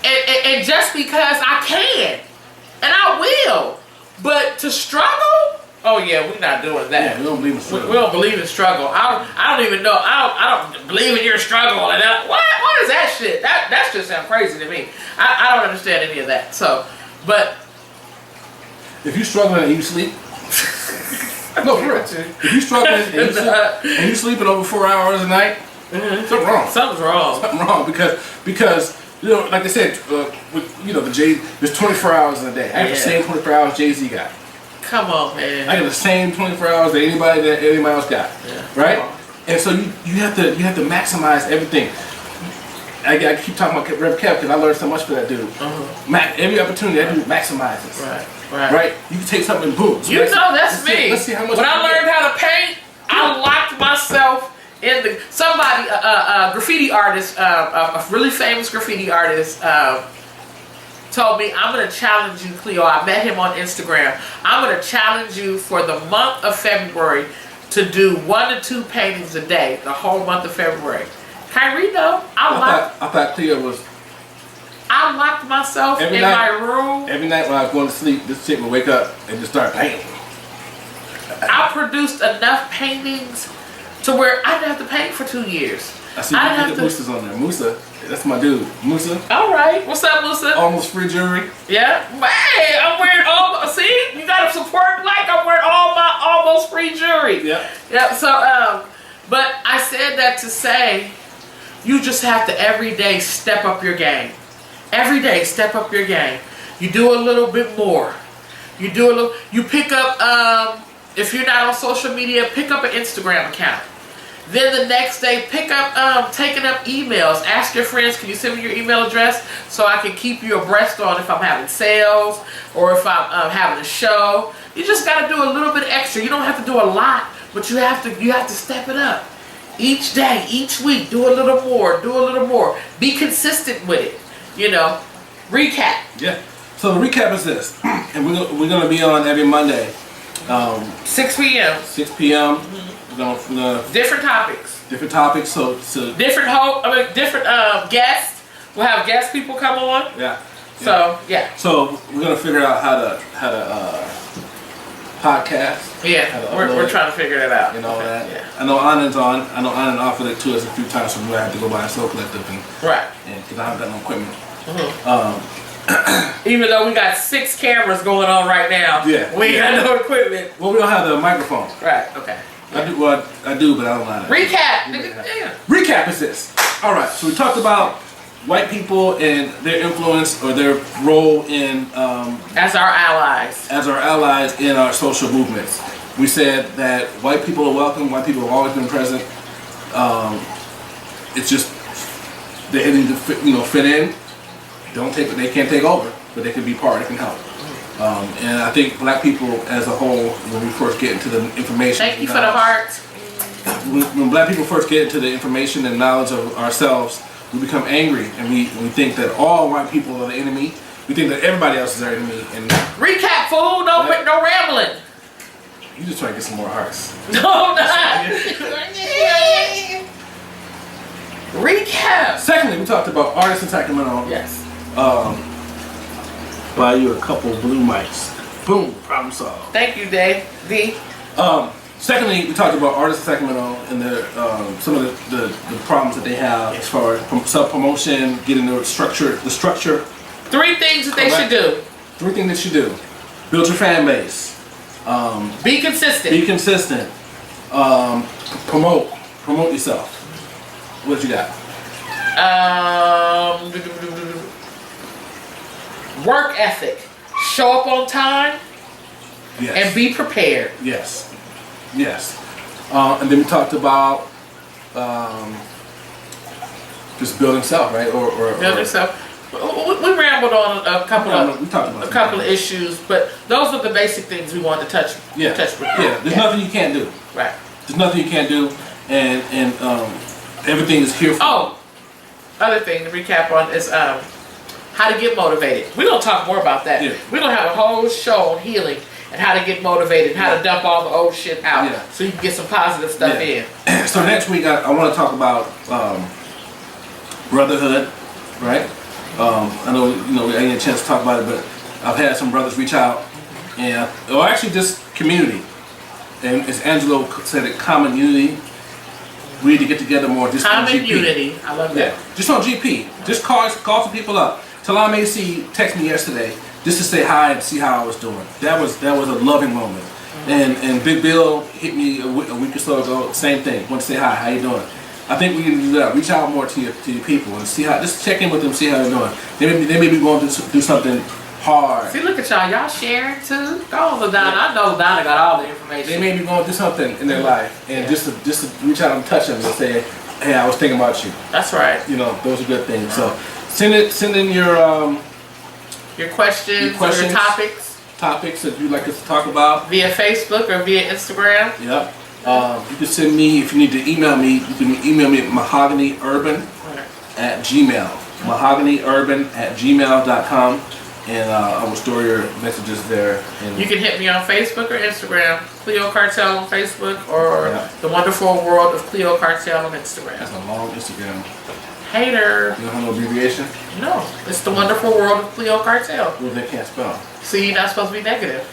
And just because I can, and I will, but to struggle, oh yeah, we're not doing that. Yeah, we don't believe in struggle. We don't believe in struggle. I don't even know. I don't believe in your struggle. And what is that shit? That just sounds crazy to me. I don't understand any of that. So, but if you're struggling and you sleep, no, for real. If you're struggling and you sleeping over 4 hours a night, something's wrong. Something's wrong. Something wrong because like they said, there's 24 hours in a day. I have the same 24 hours Jay-Z got. Come on, man. I got the same 24 hours that anybody else got. Yeah. Right? And so you have to maximize everything. I keep talking about Rev Kev because I learned so much from that dude. Every opportunity that dude maximizes. Right? You can take something and boom. So that's me. Let's see how much. When I learned how to paint, I locked myself in the. Somebody, a graffiti artist, a really famous graffiti artist, told me, I'm going to challenge you, Cleo. I met him on Instagram. I'm going to challenge you for the month of February to do 1 to 2 paintings a day, the whole month of February. Khiry, though, I thought Cleo was. I locked myself in my room. Every night when I was going to sleep, this chick would wake up and just start painting. I produced enough paintings to where I didn't have to paint for 2 years. I see you put the Moosa's on there. Musa, that's my dude. Musa. All right. What's up, Musa? Almost free jewelry. Yeah. Hey, I'm wearing see, you got to support I'm wearing all my almost free jewelry. Yeah. So, but I said that to say, you just have to every day step up your game. Every day, step up your game. You do a little bit more. You pick up, if you're not on social media, pick up an Instagram account. Then the next day, pick up, taking up emails. Ask your friends, can you send me your email address so I can keep you abreast on if I'm having sales or if I'm having a show. You just got to do a little bit extra. You don't have to do a lot, but you have to step it up. Each day, each week, do a little more. Be consistent with it. Recap. Yeah. So the recap is this, and we're gonna be on every Monday, 6 p.m. 6 p.m. We're gonna different topics. Different topics. So different guests. We'll have guest people come on. Yeah. So yeah. So we're gonna figure out how to podcast. Yeah. We're trying to figure that out. That. Yeah. I know Anand's on. I know Anand offered it to us a few times, so we have to go by a Soul Collective and because I haven't got no equipment. Even though we got 6 cameras going on right now, we ain't got no equipment. Well, we don't have the microphone. Right. Okay. I do, but I don't know. Recap. Recap is this. All right. So we talked about white people and their influence or their role in as our allies in our social movements. We said that white people are welcome. White people have always been present. It's just they need to fit in. They can't take over, but they can be part. They can help. And I think black people as a whole, when we first get into the information. Thank you for the heart. When black people first get into the information and knowledge of ourselves, we become angry and we think that all white people are the enemy. We think that everybody else is our enemy. And recap, fool. No rambling. You just trying to get some more hearts. No, not. Recap. Secondly, we talked about artists in Sacramento. Yes. Buy you a couple blue mics. Boom, problem solved. Thank you, Dave. V. Secondly, we talked about artists in Sacramento and some of the problems that they have as far as self-promotion, getting the structure. 3 things that they should do. 3 things that you do. Build your fan base. Be consistent. Be consistent. Promote yourself. What you got? Work ethic. Show up on time. Yes. And be prepared. Yes. And then we talked about just building self, right? Building self. We rambled on a couple of issues, but those are the basic things we wanted to touch. Yeah. There's nothing you can't do. Right. There's nothing you can't do, and everything is here for you. Other thing to recap on is how to get motivated. We're gonna talk more about that. Yeah. We're gonna have a whole show on healing and how to get motivated, how to dump all the old shit out, so you can get some positive stuff in. So next week I want to talk about brotherhood, right? I know we didn't get a chance to talk about it, but I've had some brothers reach out, or actually just community. And as Angelo said, it common unity. We need to get together more. Just common on GP. unity. I love that. Just on GP. Just call some people up. Talam AC texted me yesterday just to say hi and see how I was doing. That was a loving moment. And Big Bill hit me a week or so ago. Same thing. Want to say hi. How you doing? I think we need to do that. Reach out more to your people and see how. Just check in with them. See how they're doing. They may be going to do something hard. See, look at y'all. Y'all sharing too. Go on to Donna. I know Donna got all the information. They may be going through something in their life, and just to reach out and touch them and say, "Hey, I was thinking about you." That's right. Those are good things. So send in your questions, or your topics that you'd like us to talk about via Facebook or via Instagram. Yep. You can send me, if you need to email me, you can email me at mahoganyurban@gmail. mahoganyurban@gmail.com, and I will store your messages there. And you can hit me on Facebook or Instagram, Cleo Cartel on Facebook, or The Wonderful World of Cleo Cartel on Instagram. That's a long Instagram. Hater. You don't have no abbreviation? No, it's The Wonderful World of Cleo Cartel. Well, they can't spell. See, you're not supposed to be negative.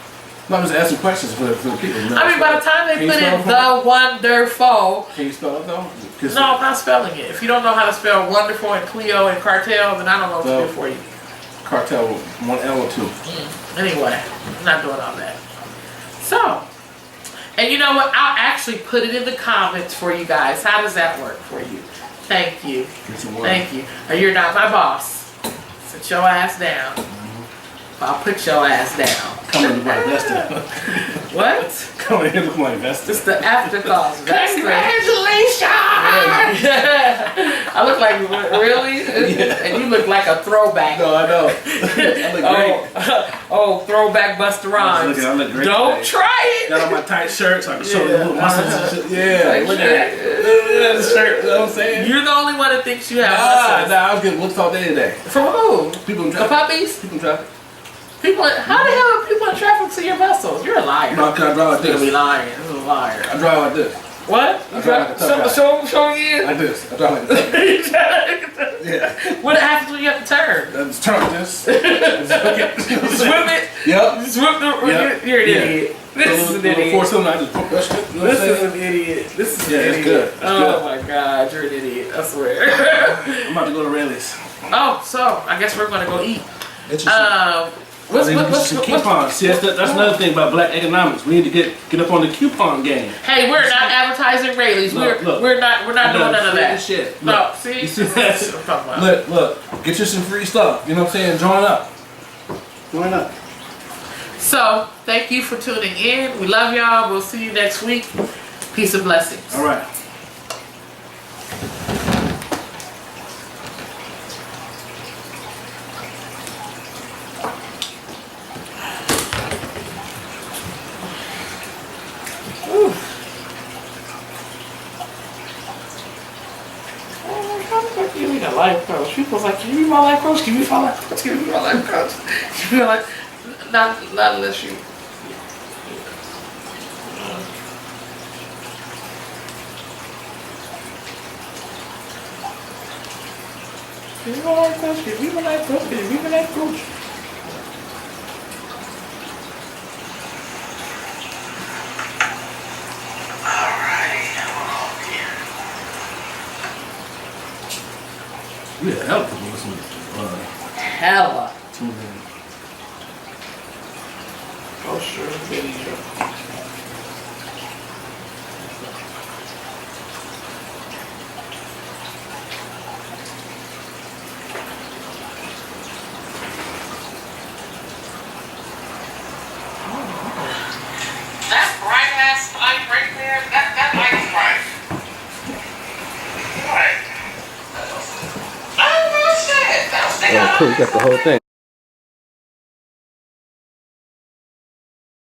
No, I'm just asking questions for the people. I mean, by the time they put in The Wonderful. Can you spell it though? No, I'm not spelling it. If you don't know how to spell Wonderful and Cleo and Cartel, then I don't know what to do for you. Cartel, 1 L or 2. Anyway, I'm not doing all that. So, and you know what? I'll actually put it in the comments for you guys. How does that work for you? Thank you. Thank you. Or you're not my boss. Sit your ass down. I'll put your ass down. Come in with my investor. What? Come in here with my investor. It's the after cause. Congratulations! I look like, really? Yeah. And you look like a throwback. No, I know. I look great. Throwback Busta Rhymes. I look great. Don't try it. Got on my tight shirt so I can show the little muscles and shit. Yeah, Like, look at that. Look at the shirt, you know what I'm saying? You're the only one that thinks you have muscles. I was getting looks all day today. From who? People in The traffic. puppies? People in traffic. How the hell are people in traffic see your muscles? You're a liar. No, I drive like You're gonna be this. lying. This is a liar. I drive like this. What? I drive like a tough guy. Show again. Like this. I drive like this. Yeah. What happens when you have to turn? Just turn like this. You swim it? Yep. You swim the... Yep. You're an idiot. This is an idiot. I just pump that shit. You know what I'm This saying? is an idiot. This is Yeah, an it's idiot. good. It's Oh good. my God, you're an idiot. I swear. I'm about to go to Rayleigh's. Oh, so I guess we're gonna go eat. What's coupons? See, that's another thing about black economics. We need to get up on the coupon game. Hey, we're not advertising Rayleigh's. Look, We're not doing none of that. Shit. No, Look. see? You see That's what I'm talking about. Look, get you some free stuff. You know what I'm saying? Join up. Join up. So, thank you for tuning in. We love y'all. We'll see you next week. Peace and blessings. All right. Give me the life coach. People's like, give me my life coach. Give me my life coach. Give me my life coach. Give me my life. Not unless you. Give me my life coach. Give me my life coach. Give me my life coach. Yeah, hell of people listen to Hella. tune in. Oh, sure. Video. That bright ass light right there, that light is bright. Right. Oh, shit. That was Oh, cool. You got the whole thing.